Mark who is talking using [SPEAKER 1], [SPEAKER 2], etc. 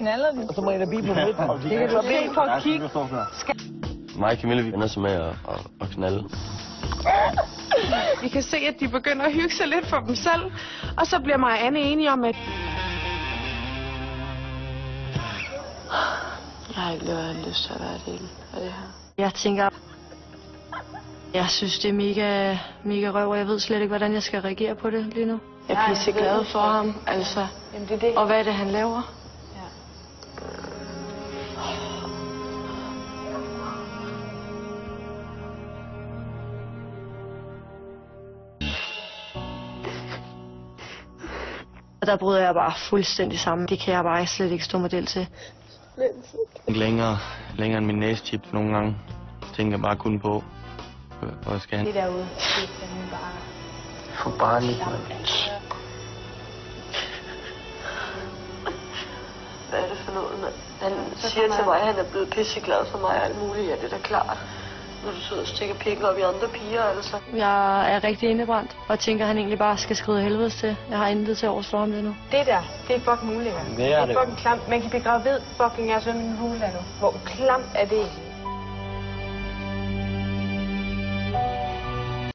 [SPEAKER 1] knaller de.
[SPEAKER 2] Og så må jeg da blive på midten.
[SPEAKER 1] Det kan du se på at kigge.
[SPEAKER 3] Mig og Camilla, vi ender så med at knalde.
[SPEAKER 4] Vi kan se, at de begynder at hygge sig lidt for dem selv. Og så bliver mig og Anne enige om, at... Jeg har ikke lyst til at være del af det her.
[SPEAKER 5] Jeg tænker... Jeg synes, det er mega røv, og jeg ved slet ikke, hvordan jeg skal reagere på det lige nu.
[SPEAKER 4] Jeg er pisse glad for ham, altså.
[SPEAKER 1] Jamen, det er det.
[SPEAKER 4] Og hvad er det, han laver?
[SPEAKER 1] Ja.
[SPEAKER 5] Der bryder jeg bare fuldstændig sammen. Det kan jeg bare slet ikke stå model til.
[SPEAKER 3] Længere end min næsetip nogle gange. Tænker bare kun på, hvor jeg skal hen.
[SPEAKER 1] Det derude, det er simpelthen bare...
[SPEAKER 3] For barnligt.
[SPEAKER 4] Hvad er det for noget, mand? Han siger til mig, at han er blevet pisseglad for mig og alt muligt. Ja, det er da klart. Når du sidder og stikker pikken op i andre piger, altså. Jeg er rigtig indebrændt, og tænker, at han egentlig bare skal skride helvedes til. Jeg har intet til overs for ham lige nu.
[SPEAKER 1] Det der, det er fucking muligt.
[SPEAKER 3] Det er det.
[SPEAKER 1] fucking klamt. Man kan blive gravid fucking af sådan en hule nu. Hvor klamt er det?